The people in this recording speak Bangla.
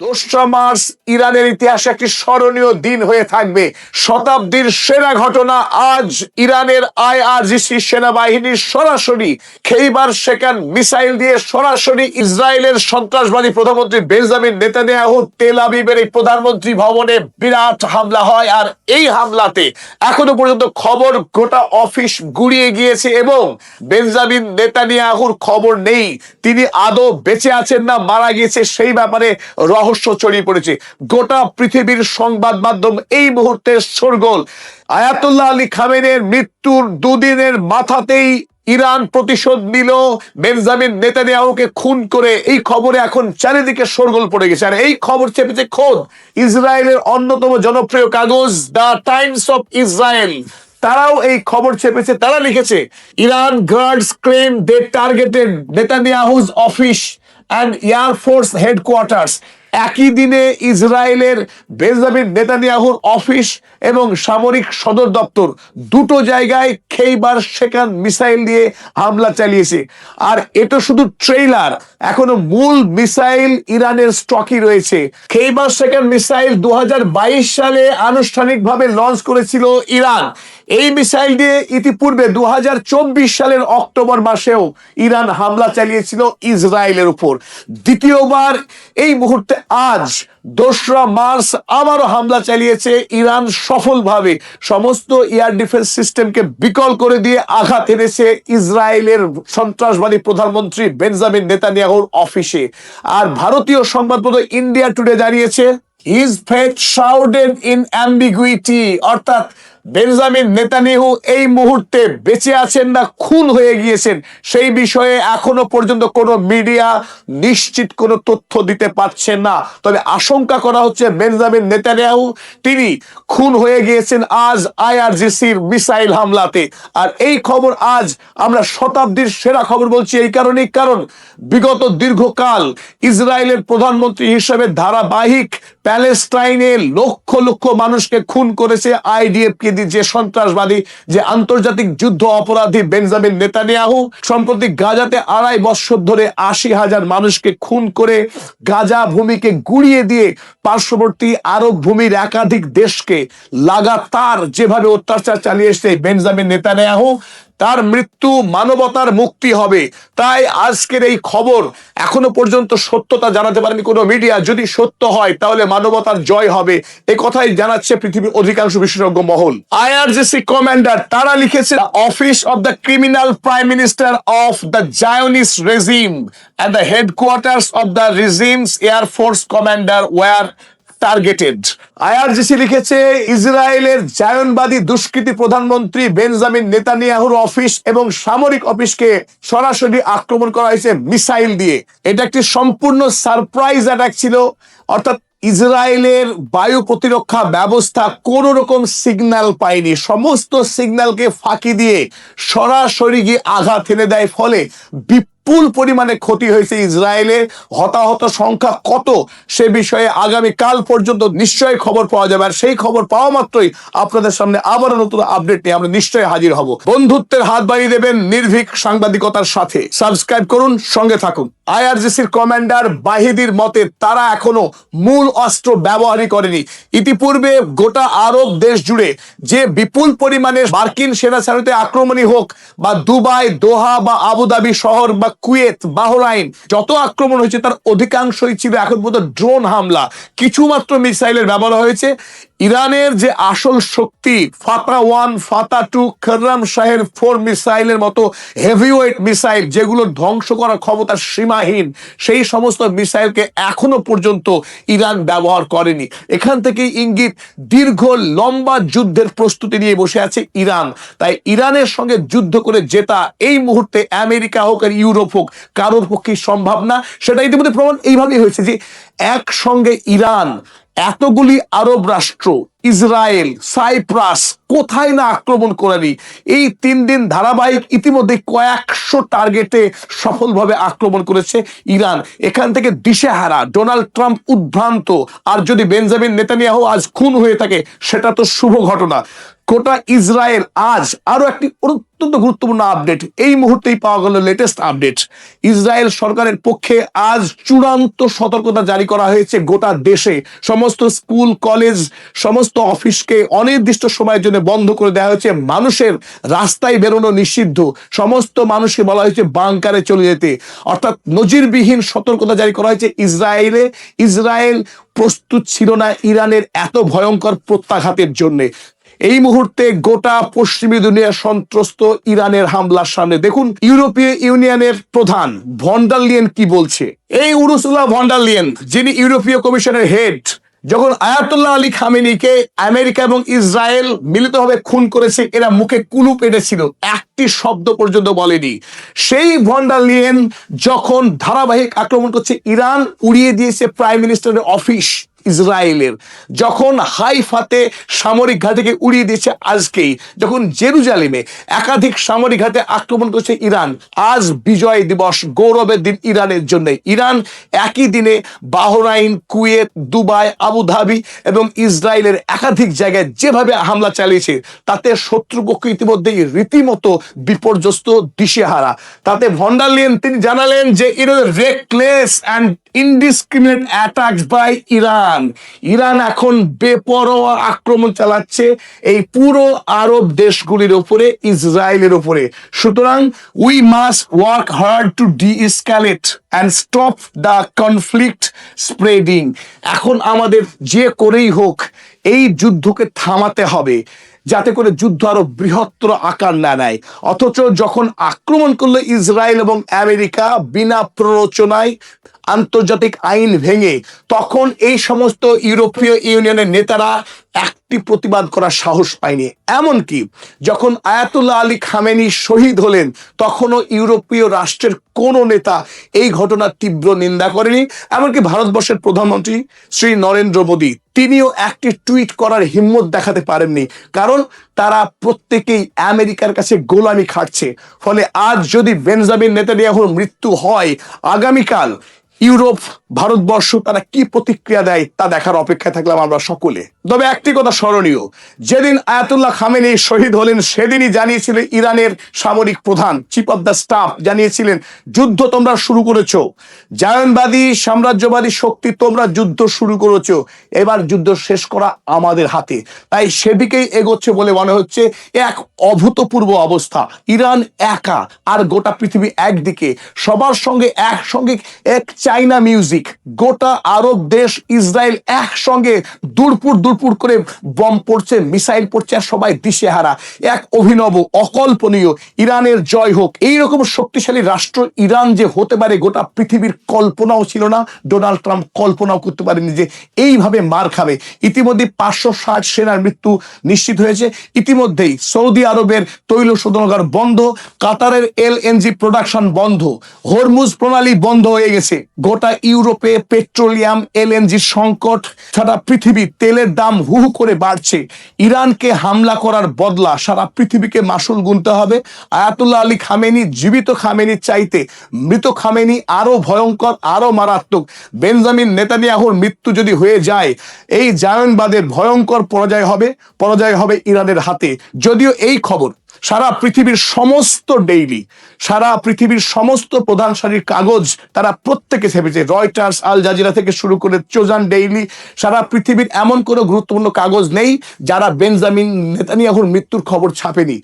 ২রা মার্চ ইরানের ইতিহাসে একটি স্মরণীয় দিন হয়ে থাকবে। শতাব্দীর সেরা ঘটনা। আজ ইরানের আইআরজিসি সেনাবাহিনীর সরাসরি খেইবার শেকান মিসাইল দিয়ে সরাসরি ইসরায়েলের সন্ত্রাসবাদী প্রধানমন্ত্রী বেঞ্জামিন নেতানিয়াহু তেল আবিবের এই প্রধানমন্ত্রী ভবনে বিরাট হামলা হয়। আর এই হামলাতে এখনো পর্যন্ত খবর গোটা অফিস গুড়িয়ে গিয়েছে এবং বেঞ্জামিন নেতানিয়াহুর খবর নেই, তিনি আদৌ বেঁচে আছেন না মারা গিয়েছে সেই ব্যাপারে রহস্য ছড়িয়ে পড়েছে। গোটা পৃথিবীর সংবাদ মাধ্যম এই মুহূর্তে শোরগোল। আয়াতুল্লাহ আলী খামেনেইর মৃত্যুর দুদিনের মাথাতেই ইরান প্রতিশোধ নিল বেঞ্জামিন নেতানিয়াহুকে খুন করে। এই খবরে এখন চারিদিকে শোরগোল পড়ে গেছে। আর এই খবর চেপেছে খোদ ইসরায়েলের অন্যতম জনপ্রিয় কাগজ দ্য টাইমস অফ ইসরায়েল। তারাও এই খবর চেপেছে। তারা লিখেছে, Iran guards claim they targeted Netanyahu's office and air force headquarters. একই দিনে ইসরায়েলের বেঞ্জামিন নেতানিয়াহুর অফিস এবং সামরিক সদর দপ্তর দুটো জায়গায় খেইবার শেকান মিসাইল দিয়ে হামলা চালিয়েছে। আর এটা শুধু ট্রেইলার, এখনো মূল মিসাইল ইরানের স্টকই রয়েছে। খেইবার শেকান মিসাইল 2022 সালে আনুষ্ঠানিকভাবে লঞ্চ করেছিল ইরান। এই মিসাইল দিয়ে ইতিপূর্বে 2024 সালের অক্টোবর মাসেও ইরান হামলা চালিয়েছিল ইসরায়েলের উপর। দ্বিতীয়বার এই মুহূর্তে আজ 2রা মার্চ আবারও হামলা চালিয়েছে ইরান সফলভাবে। সমস্ত এয়ার ডিফেন্স সিস্টেমকে বিকল করে দিয়ে আঘাত এনেছে ইসরায়েলের সন্ত্রাসবাদী প্রধানমন্ত্রী বেঞ্জামিন নেতানিয়াহুর অফিসে। আর ভারতীয় সংবাদপত্র ইন্ডিয়া টুডে জানিয়েছে, হিজ ফেথ শাউডেড ইন অ্যাম্বিগুইটি, অর্থাৎ বেঞ্জামিন নেতানিয়াহু এই মুহূর্তে বেঁচে আছেন না খুন হয়ে গিয়েছেন সেই বিষয়ে এখনো পর্যন্ত কোনো মিডিয়া নিশ্চিত কোনো তথ্য দিতে পারছে না। তবে আশঙ্কা করা হচ্ছে বেঞ্জামিন নেতানিয়াহু তিনি খুন হয়ে গিয়েছেন আজ আইআরজিসির মিসাইল হামলাতে। আর এই খবর আজ আমরা শতাব্দীর সেরা খবর বলছি এই কারণেই, কারণ বিগত দীর্ঘকাল ইসরায়েলের প্রধানমন্ত্রী হিসেবে ধারাবাহিক প্যালেস্টাইনে লক্ষ লক্ষ মানুষকে খুন করেছে আইডিএফ কে দিয়ে, যে সন্ত্রাসবাদী, যে আন্তর্জাতিক যুদ্ধ অপরাধী বেঞ্জামিন নেতানিয়াহু সম্প্রতি গাজাতে 2.5 বছর ধরে 80,000 মানুষকে খুন করে গাজা ভূমিকে গুড়িয়ে দিয়ে পার্শ্ববর্তী আরব ভূমির একাধিক দেশকে লাগাতার যেভাবে অত্যাচার চালিয়ে এসেছে বেঞ্জামিন নেতানিয়াহু, তার মৃত্যু মানবতার মুক্তি হবে। তাই আজকের এই খবর এখনো পর্যন্ত সত্যতা জানাতে পারেনি কোনো মিডিয়া। যদি সত্য হয় তাহলে মানবতার জয় হবে, এ কথাই জানাচ্ছে পৃথিবীর অধিকাংশ বিশেষজ্ঞ মহল। আইআরজিসি কমান্ডার তারা লিখেছে, office of the criminal prime minister of the Zionist regime and the headquarters of the regime's air force commander were targeted. IRGC লিখেছে, ইসরায়েলের জায়নবাদী দুষ্কৃতী প্রধানমন্ত্রী বেঞ্জামিন নেতানিয়াহুর অফিস এবং সামরিক অফিসকে সরাসরি আক্রমণ করা হয়েছে মিসাইল দিয়ে। এটা একটি সম্পূর্ণ সারপ্রাইজ অ্যাটাক ছিল, অর্থাৎ ইসরায়েলের বায়ু প্রতিরক্ষা ব্যবস্থা কোন রকম সিগন্যাল পায়নি, সমস্ত সিগন্যালকে ফাঁকি দিয়ে সরাসরি গিয়ে আঘাত এনে দেয়। ফলে বিপুল পরিমাণে ক্ষতি হয়েছে ইসরায়েলের। হতাহত সংখ্যা কত সে বিষয়ে আগামীকাল পর্যন্ত নিশ্চয়ই খবর পাওয়া যাবে। আর সেই খবর পাওয়া মাত্রই আপনাদের সামনে আবারও নতুন আপডেট নিয়ে আমরা নিশ্চয়ই হাজির হব। বন্ধুত্বের হাত বাড়িয়ে দেবেন নির্ভীক সাংবাদিকতার সাথে। সাবস্ক্রাইব করুন, সঙ্গে থাকুন। আইআরজিসির কমান্ডার বাহিদির মতে তারা এখনো মূল অস্ত্র ব্যবহারই করেনি। ইতিপূর্বে গোটা আরব দেশ জুড়ে যে বিপুল পরিমাণে মার্কিন সেনা ছাউনিতে আক্রমণই হোক, বা দুবাই, দোহা বা আবুধাবি শহর বা কুয়েত, বাহরাইন যত আক্রমণ হয়েছে তার অধিকাংশই ছিল এখন পর্যন্ত ড্রোন হামলা। কিছুমাত্র মিসাইলের ব্যবহার হয়েছে। ইরানের যে আসল শক্তি ফাতা 1, ফাতা 2, খররাম শাহের 4 মিসাইলের মতো হেভিওয়েট মিসাইল যেগুলো ধ্বংস করার ক্ষমতা সীমাহীন, সেই সমস্ত মিসাইলকে এখনো পর্যন্ত ইরান ব্যবহার করেনি। এখান থেকে ইঙ্গিত দীর্ঘ লম্বা যুদ্ধের প্রস্তুতি নিয়ে বসে আছে ইরান। তাই ইরানের সঙ্গে যুদ্ধ করে জেতা এই মুহূর্তে আমেরিকা হোক আর ইউরোপ হোক কারোর পক্ষেই সম্ভব না। সেটা ইতিমধ্যে প্রমাণ এইভাবেই হয়েছে যে একসঙ্গে ইরান, এতগুলি আরব রাষ্ট্র, ইসরায়েল, সাইপ্রাস কোথায় না আক্রমণ করেনি। এই 3 দিন ধারাবাহিক ইতিমধ্যে কয়েকশো টার্গেটে সফলভাবে আক্রমণ করেছে ইরান। এখান থেকে দিশেহারা ডোনাল্ড ট্রাম্প উদ্ভ্রান্ত। আর যদি বেঞ্জামিন নেতানিয়াহু আজ খুন হয়ে থাকে সেটা তো শুভ ঘটনা। গোটা ইসরায়েল আজ আরো একটি অত্যন্ত গুরুত্বপূর্ণ আপডেট এই মুহূর্তেই পাওয়া গেল, লেটেস্ট আপডেট। ইসরায়েল সরকারের পক্ষে আজ চূড়ান্ত সতর্কতা জারি করা হয়েছে। গোটা দেশে সমস্ত স্কুল কলেজ সমস্ত অফিসকে অনির্দিষ্ট সময়ের জন্য বন্ধ করে দেওয়া হয়েছে। মানুষের রাস্তায় বেরোনো নিষিদ্ধ, সমস্ত মানুষকে বলা হয়েছে বাংকারে চলে যেতে, অর্থাৎ নজিরবিহীন সতর্কতা জারি করা হয়েছে। ইসরায়েল প্রস্তুত ছিল না ইরানের এত ভয়ঙ্কর প্রত্যাঘাতের জন্য। এই মুহূর্তে গোটা পশ্চিমী দুনিয়া সন্ত্রস্ত ইরানের হামলার সামনে। দেখুন ইউরোপীয় ইউনিয়নের প্রধান ভন ডার লিয়েন কি বলছে। এই উরসুলা ভন ডার লিয়েন, যিনি ইউরোপীয় কমিশনের হেড, যখন আয়াতুল্লাহ আলী খামেনিকে আমেরিকা এবং ইসরায়েল মিলিতভাবে খুন করেছে, এরা মুখে কুলুপ এঁটেছিল, একটি শব্দ পর্যন্ত বলেনি। সেই ভন ডার লিয়েন যখন ধারাবাহিক আক্রমণ করছে, ইরান উড়িয়ে দিয়েছে প্রাইম মিনিস্টারের অফিস ইসরায়েলের, যখন হাইফাতে সামরিক ঘাঁটিকে উড়িয়ে দিয়েছে আজকেই, যখন জেরুজালেমে একাধিক সামরিক ঘাঁটে আক্রমণ করছে ইরান। আজ বিজয় দিবস, গৌরবের দিন ইরানের জন্য। ইরান একই দিনে বাহরাইন, কুয়েত, দুবাই, আবুধাবি এবং ইসরায়েলের একাধিক জায়গায় যেভাবে হামলা চালিয়েছে, তাতে শত্রুপক্ষ ইতিমধ্যেই রীতিমতো বিপর্যস্ত, দিশেহারা। তাতে ভন ডার লিয়েন তিনি জানালেন যে it was reckless and indiscriminate attacks by Iran এখন বেপরোয়া আক্রমণ চালাচ্ছে এই পুরো আরব দেশগুলির উপরে, ইসরায়েলের উপরে। সুতরাং we must work hard to de-escalate and stop the conflict spreading. এখন আমাদের যে করেই হোক এই যুদ্ধকে থামাতে হবে, যাতে করে যুদ্ধ আরো বৃহত্তর আকার না নেয়। অথচ যখন আক্রমণ করলো ইসরায়েল এবং আমেরিকা বিনা প্ররোচনায়, আন্তর্জাতিক আইন ভেঙে, তখন এই সমস্ত ইউরোপীয় ইউনিয়নের নেতারা একটি প্রতিবাদ করার সাহস পায়নি। এমনকি যখন আয়াতুল্লাহ আলী খামেনি শহীদ হলেন, তখনও ইউরোপীয় রাষ্ট্রের কোনো নেতা এই ঘটনার তীব্র নিন্দা করেনি। এমনকি ভারতবর্ষের প্রধানমন্ত্রী শ্রী নরেন্দ্র মোদী, তিনিও একটি টুইট করার হিম্মত দেখাতে পারেননি, কারণ তারা প্রত্যেকেই আমেরিকার কাছে গোলামি খাটছে। ফলে আজ যদি বেঞ্জামিন নেতানিয়াহুর মৃত্যু হয়, আগামীকাল ইউরোপ, ভারতবর্ষ তারা কি প্রতিক্রিয়া দেয় তা দেখার অপেক্ষায় থাকলাম আমরা সকলে। তবে একটি কথা স্মরণীয়, যেদিন আয়াতুল্লাহ খামেনি শহীদ হলেন, সেদিনই জানিয়েছিলেন ইরানের সামরিক প্রধান, চিফ অফ দ্য স্টাফ জানিয়েছিলেন, যুদ্ধ তোমরা শুরু করেছো, জায়নবাদী সাম্রাজ্যবাদী শক্তি তোমরা যুদ্ধ শুরু করেছো, এবার যুদ্ধ শেষ করা আমাদের হাতে। তাই সেদিকেই এগোচ্ছে বলে মনে হচ্ছে। এক অভূতপূর্ব অবস্থা, ইরান একা আর গোটা পৃথিবী একদিকে, সবার সঙ্গে একসঙ্গে এক চাইনা মিউজিক, গোটা আরব দেশ ইসরায়েল একসঙ্গে দুরপুর করে বম পড়ছে, মিসাইল পড়ছে, আর সবাই দিশেহারা। এক অভিনব, অকল্পনীয়, ইরানের জয় হোক। এইরকম শক্তিশালী রাষ্ট্র ইরান যে হতে পারে গোটা পৃথিবীর কল্পনাও ছিল না। ডোনাল্ড ট্রাম্প কল্পনাও করতে পারেনি যে এইভাবে মার খাবে। ইতিমধ্যে 560 সেনার মৃত্যু নিশ্চিত হয়েছে। ইতিমধ্যেই সৌদি আরবের তৈল শোধনাগার বন্ধ, কাতারের এলএনজি প্রোডাকশন বন্ধ, হরমুজ প্রণালী বন্ধ হয়ে গেছে। গোটা ইউরোপে পেট্রোলিয়াম, এলএনজি সংকট, সারা পৃথিবী তেলের দাম হু হু করে বাড়ছে। ইরানকে হামলা করার বদলা সারা পৃথিবীকে মাসুল গুনতে হবে। আয়াতুল্লাহ আলী খামেনি, জীবিত খামেনি চাইতে মৃত খামেনি আরো ভয়ঙ্কর, আরো মারাত্মক। বেঞ্জামিন নেতানিয়াহুর মৃত্যু যদি হয়ে যায়, এই জায়নবাদের ভয়ঙ্কর পরাজয় হবে ইরানের হাতে। যদিও এই খবর সারা পৃথিবীর সমস্ত ডেইলি, সারা পৃথিবীর সমস্ত প্রধান সারির কাগজ তারা প্রত্যেকে ছেপেছে, রয়টার্স, আল জাজিরা থেকে শুরু করে চোজান ডেইলি, সারা পৃথিবীর এমন কোনো গুরুত্বপূর্ণ কাগজ নেই যারা বেঞ্জামিন নেতানিয়াহুর মৃত্যুর খবর ছাপেনি।